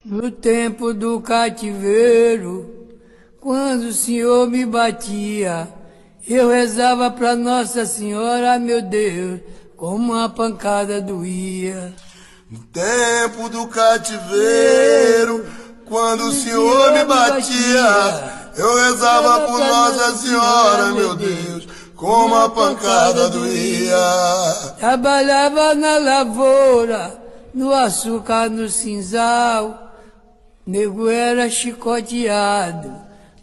No tempo do cativeiro, quando o Senhor me batia, eu rezava pra Nossa Senhora, meu Deus, como uma pancada doía. No tempo do cativeiro, quando o Senhor me batia, eu rezava por Nossa Senhora, meu Deus, como a pancada doía. Trabalhava na lavoura, no açúcar, no cinzal, nego era chicoteado,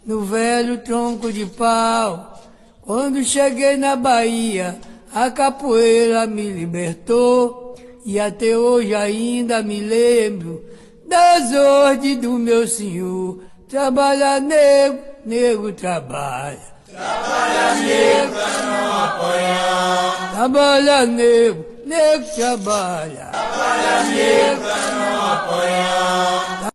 no velho tronco de pau. Quando cheguei na Bahia, a capoeira me libertou, e até hoje ainda me lembro das ordens do meu senhor. Trabalha, nego, nego trabalha. Trabalha, nego, pra não apanhar. Trabalha, nego, nego trabalha. Trabalha, nego, pra não apanhar.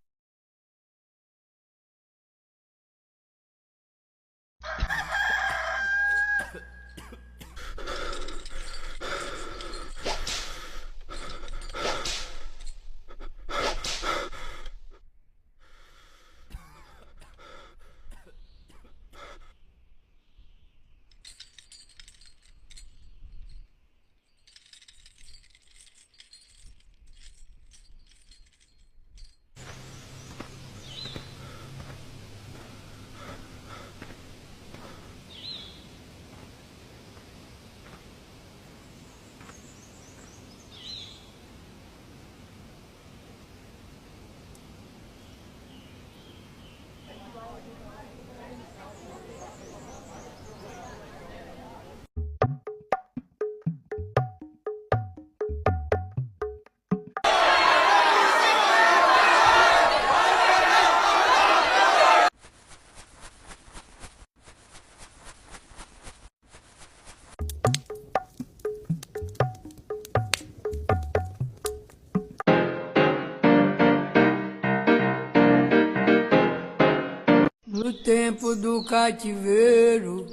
No tempo do cativeiro,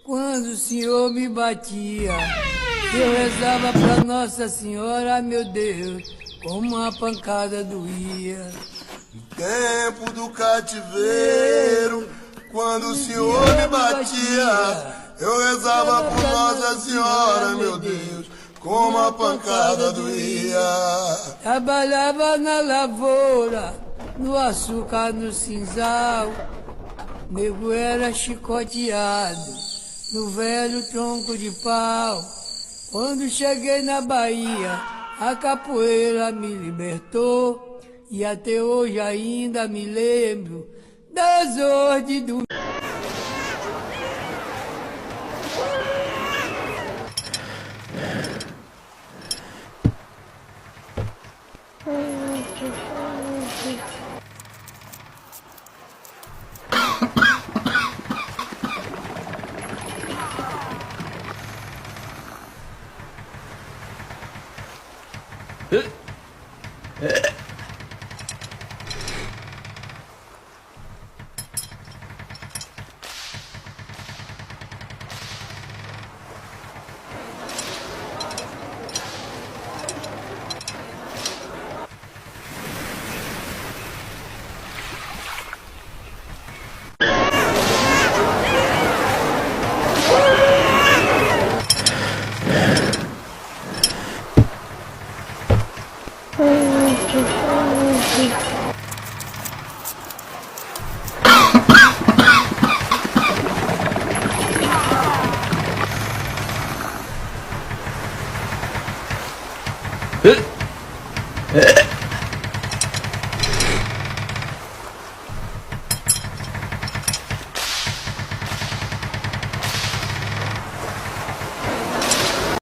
quando o Senhor me batia, eu rezava pra Nossa Senhora, meu Deus, como uma pancada doía. No tempo do cativeiro, quando o Senhor me batia, eu rezava por Nossa Senhora, meu Deus, como a pancada doía. Trabalhava na lavoura, no açúcar, no cinzal, nego era chicoteado, no velho tronco de pau. Quando cheguei na Bahia, a capoeira me libertou, e até hoje ainda me lembro das ordens do...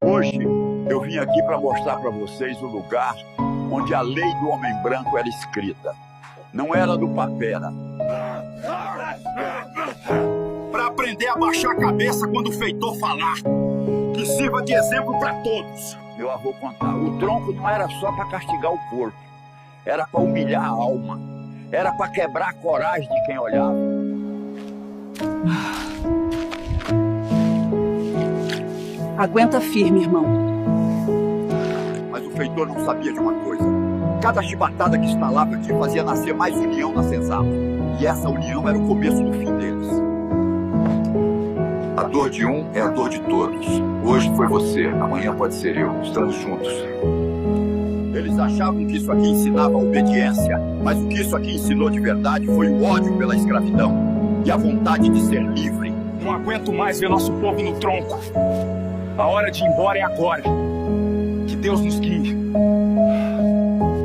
Hoje eu vim aqui para mostrar para vocês o lugar onde a lei do homem branco era escrita. Não era do papera. Para aprender a baixar a cabeça quando o feitor falar. Que sirva de exemplo para todos. Meu avô contava, o tronco não era só para castigar o corpo. Era para humilhar a alma. Era para quebrar a coragem de quem olhava. Aguenta firme, irmão. Mas o feitor não sabia de uma coisa. Cada chibatada que instalava aqui fazia nascer mais união na senzala. E essa união era o começo do fim deles. A dor de um é a dor de todos. Hoje foi você, amanhã pode ser eu. Estamos juntos. Eles achavam que isso aqui ensinava a obediência, mas o que isso aqui ensinou de verdade foi o ódio pela escravidão e a vontade de ser livre. Não aguento mais ver nosso povo no tronco. A hora de ir embora é agora. Que Deus nos guie.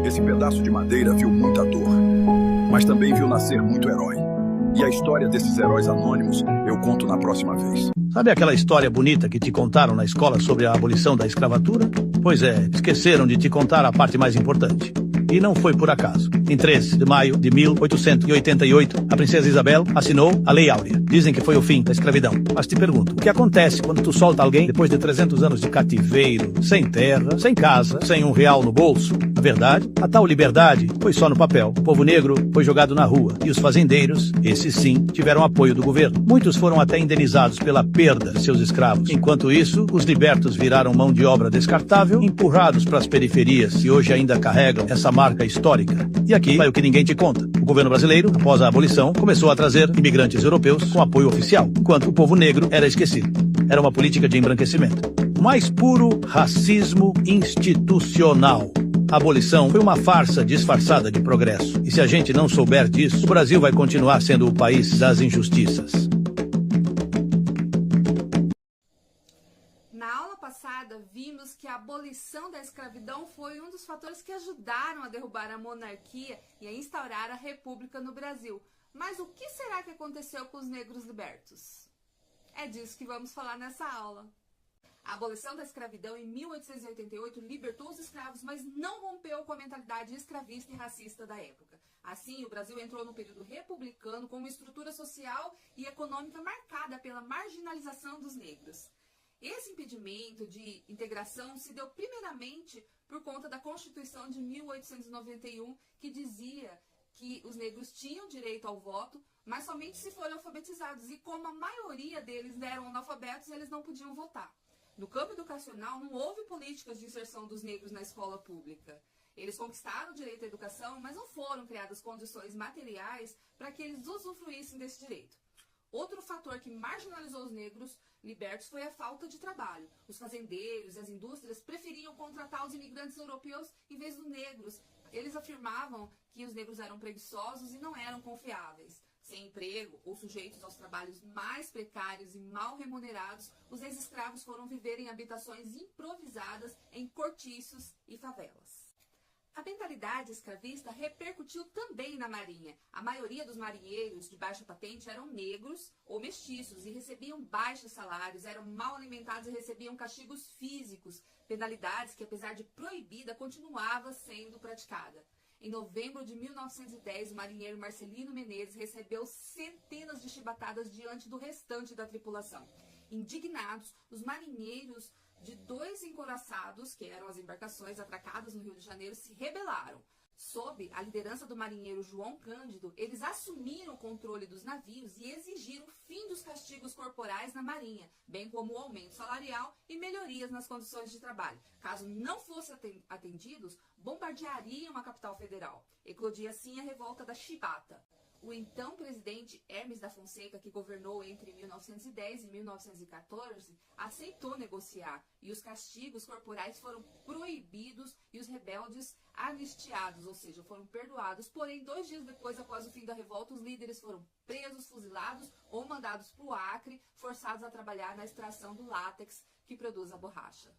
Esse pedaço de madeira viu muita dor, mas também viu nascer muito herói. E a história desses heróis anônimos eu conto na próxima vez. Sabe aquela história bonita que te contaram na escola sobre a abolição da escravatura? Pois é, esqueceram de te contar a parte mais importante. E não foi por acaso. Em 13 de maio de 1888, a princesa Isabel assinou a Lei Áurea. Dizem que foi o fim da escravidão. Mas te pergunto, o que acontece quando tu solta alguém depois de 300 anos de cativeiro, sem terra, sem casa, sem R$1 no bolso? Na verdade, a tal liberdade foi só no papel. O povo negro foi jogado na rua. E os fazendeiros, esses sim, tiveram apoio do governo. Muitos foram até indenizados pela perda de seus escravos. Enquanto isso, os libertos viraram mão de obra descartável, empurrados para as periferias e hoje ainda carregam essa marca histórica. E aqui vai o que ninguém te conta. O governo brasileiro, após a abolição, começou a trazer imigrantes europeus com apoio oficial, enquanto o povo negro era esquecido. Era uma política de embranquecimento. O mais puro racismo institucional. A abolição foi uma farsa disfarçada de progresso. E se a gente não souber disso, o Brasil vai continuar sendo o país das injustiças. Na aula passada, vimos que a abolição da escravidão foi um dos fatores que ajudaram a derrubar a monarquia e a instaurar a república no Brasil. Mas o que será que aconteceu com os negros libertos? É disso que vamos falar nessa aula. A abolição da escravidão em 1888 libertou os escravos, mas não rompeu com a mentalidade escravista e racista da época. Assim, o Brasil entrou no período republicano com uma estrutura social e econômica marcada pela marginalização dos negros. Esse impedimento de integração se deu primeiramente por conta da Constituição de 1891, que dizia que os negros tinham direito ao voto, mas somente se forem alfabetizados. E como a maioria deles eram analfabetos, eles não podiam votar. No campo educacional, não houve políticas de inserção dos negros na escola pública. Eles conquistaram o direito à educação, mas não foram criadas condições materiais para que eles usufruíssem desse direito. Outro fator que marginalizou os negros libertos foi a falta de trabalho. Os fazendeiros e as indústrias preferiam contratar os imigrantes europeus em vez dos negros. Eles afirmavam que os negros eram preguiçosos e não eram confiáveis. Sem emprego ou sujeitos aos trabalhos mais precários e mal remunerados, os ex-escravos foram viver em habitações improvisadas em cortiços e favelas. A mentalidade escravista repercutiu também na marinha. A maioria dos marinheiros de baixa patente eram negros ou mestiços e recebiam baixos salários, eram mal alimentados e recebiam castigos físicos, penalidades que, apesar de proibida, continuava sendo praticada. Em novembro de 1910, o marinheiro Marcelino Menezes recebeu centenas de chibatadas diante do restante da tripulação. Indignados, os marinheiros de 2 encouraçados, que eram as embarcações atracadas no Rio de Janeiro, se rebelaram. Sob a liderança do marinheiro João Cândido, eles assumiram o controle dos navios e exigiram o fim dos castigos corporais na marinha, bem como o aumento salarial e melhorias nas condições de trabalho. Caso não fossem atendidos, bombardeariam a capital federal. Eclodia assim a revolta da chibata. O então presidente Hermes da Fonseca, que governou entre 1910 e 1914, aceitou negociar e os castigos corporais foram proibidos e os rebeldes anistiados, ou seja, foram perdoados. Porém, 2 dias depois, após o fim da revolta, os líderes foram presos, fuzilados ou mandados para o Acre, forçados a trabalhar na extração do látex que produz a borracha.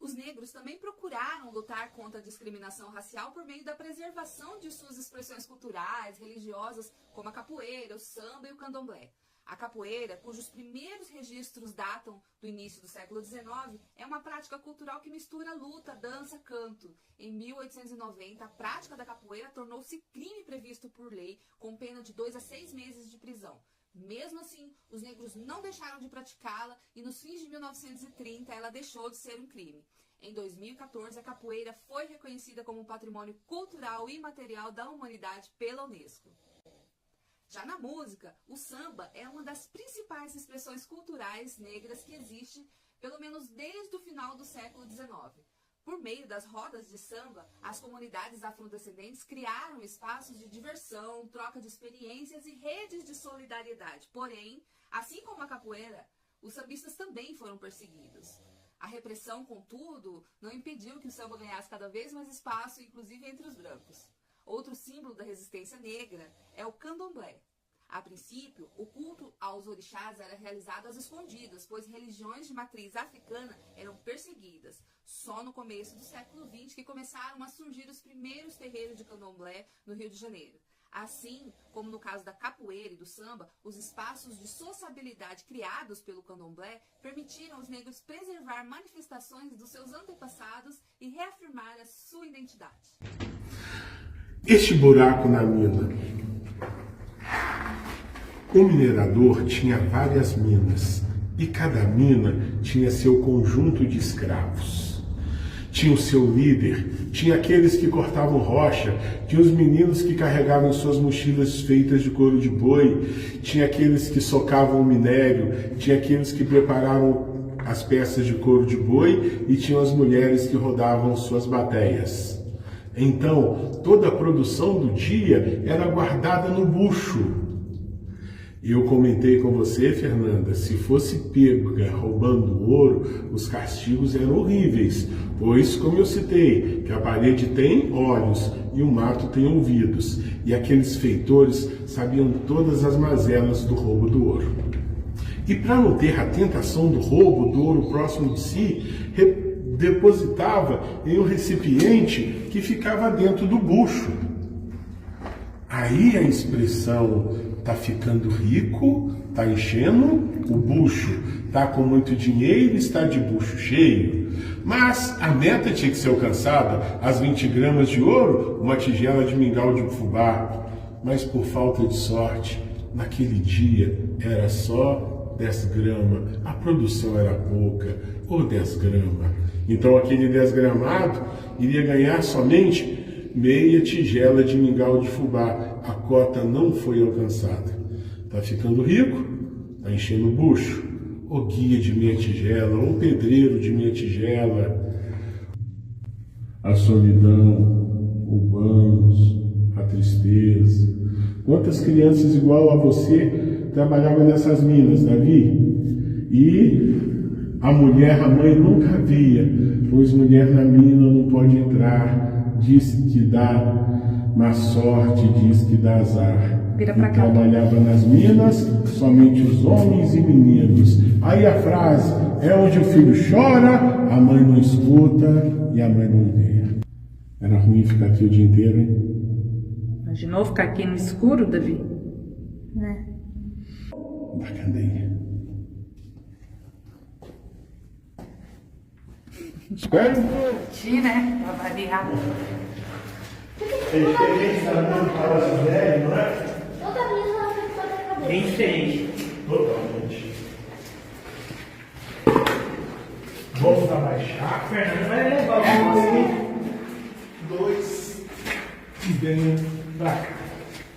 Os negros também procuraram lutar contra a discriminação racial por meio da preservação de suas expressões culturais, religiosas, como a capoeira, o samba e o candomblé. A capoeira, cujos primeiros registros datam do início do século XIX, é uma prática cultural que mistura luta, dança, canto. Em 1890, a prática da capoeira tornou-se crime previsto por lei, com pena de 2 a 6 meses de prisão. Mesmo assim, os negros não deixaram de praticá-la e nos fins de 1930 ela deixou de ser um crime. Em 2014, a capoeira foi reconhecida como patrimônio cultural e imaterial da humanidade pela Unesco. Já na música, o samba é uma das principais expressões culturais negras que existe, pelo menos desde o final do século XIX. Por meio das rodas de samba, as comunidades afrodescendentes criaram espaços de diversão, troca de experiências e redes de solidariedade. Porém, assim como a capoeira, os sambistas também foram perseguidos. A repressão, contudo, não impediu que o samba ganhasse cada vez mais espaço, inclusive entre os brancos. Outro símbolo da resistência negra é o candomblé. A princípio, o culto aos orixás era realizado às escondidas, pois religiões de matriz africana eram perseguidas. Só no começo do século XX que começaram a surgir os primeiros terreiros de candomblé no Rio de Janeiro. Assim como no caso da capoeira e do samba, os espaços de sociabilidade criados pelo candomblé permitiram aos negros preservar manifestações dos seus antepassados e reafirmar a sua identidade. Este buraco na mina. O minerador tinha várias minas e cada mina tinha seu conjunto de escravos. Tinha o seu líder, tinha aqueles que cortavam rocha, tinha os meninos que carregavam suas mochilas feitas de couro de boi, tinha aqueles que socavam o minério, tinha aqueles que preparavam as peças de couro de boi e tinha as mulheres que rodavam suas bateias. Então, toda a produção do dia era guardada no bucho. Eu comentei com você, Fernanda, se fosse pega roubando ouro, os castigos eram horríveis, pois, como eu citei, que a parede tem olhos e o mato tem ouvidos, e aqueles feitores sabiam todas as mazelas do roubo do ouro. E para não ter a tentação do roubo do ouro próximo de si, depositava em um recipiente que ficava dentro do bucho. Aí a expressão tá ficando rico, tá enchendo o bucho, tá com muito dinheiro, está de bucho cheio. Mas a meta tinha que ser alcançada, as 20 gramas de ouro, uma tigela de mingau de fubá. Mas por falta de sorte, naquele dia era só 10 gramas, a produção era pouca, ou 10 gramas. Então aquele 10 gramado iria ganhar somente meia tigela de mingau de fubá. A cota não foi alcançada. Tá ficando rico? Tá enchendo o bucho? O guia de minha tigela, o pedreiro de minha tigela. A solidão, o banzo, a tristeza. Quantas crianças igual a você trabalhavam nessas minas, Davi? E a mulher, a mãe nunca via, pois mulher na mina não pode entrar, diz que dá má sorte, diz que dá azar. Trabalhava nas minas somente os homens e meninos. Aí a frase é onde o filho chora, a mãe não escuta e a mãe não vê. Era ruim ficar aqui o dia inteiro, hein? Imaginou ficar aqui no escuro, Davi? Né? Da cadeia. Espero curtir, né? Pra variar. Diferente da minha fala velho, não é? Bem diferente. Totalmente. Vamos abaixar. Fernando vai levar o 2 e vem pra cá.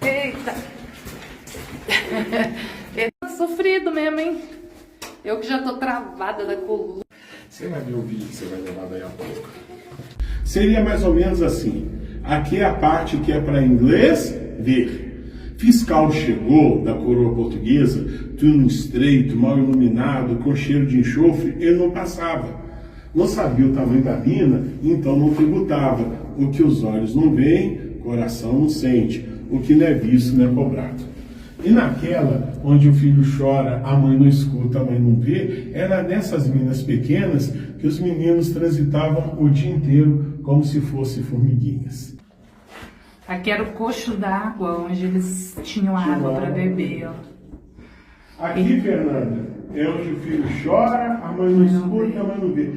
Eita! Tá sofrido mesmo, hein? Eu que já tô travada da coluna. Você vai ver o vídeo que você vai levar daí a pouco. Seria mais ou menos assim. Aqui é a parte que é para inglês ver. Fiscal chegou da coroa portuguesa, túnel estreito, mal iluminado, com cheiro de enxofre, ele não passava. Não sabia o tamanho da mina, então não tributava. O que os olhos não veem, o coração não sente. O que não é visto não é cobrado. E naquela, onde o filho chora, a mãe não escuta, a mãe não vê, era nessas minas pequenas que os meninos transitavam o dia inteiro como se fossem formiguinhas. Aqui era o coxo d'água, onde eles tinham água para beber. Ó. Aqui, Fernanda, é onde o filho chora, a mãe não escuta, a mãe não vê.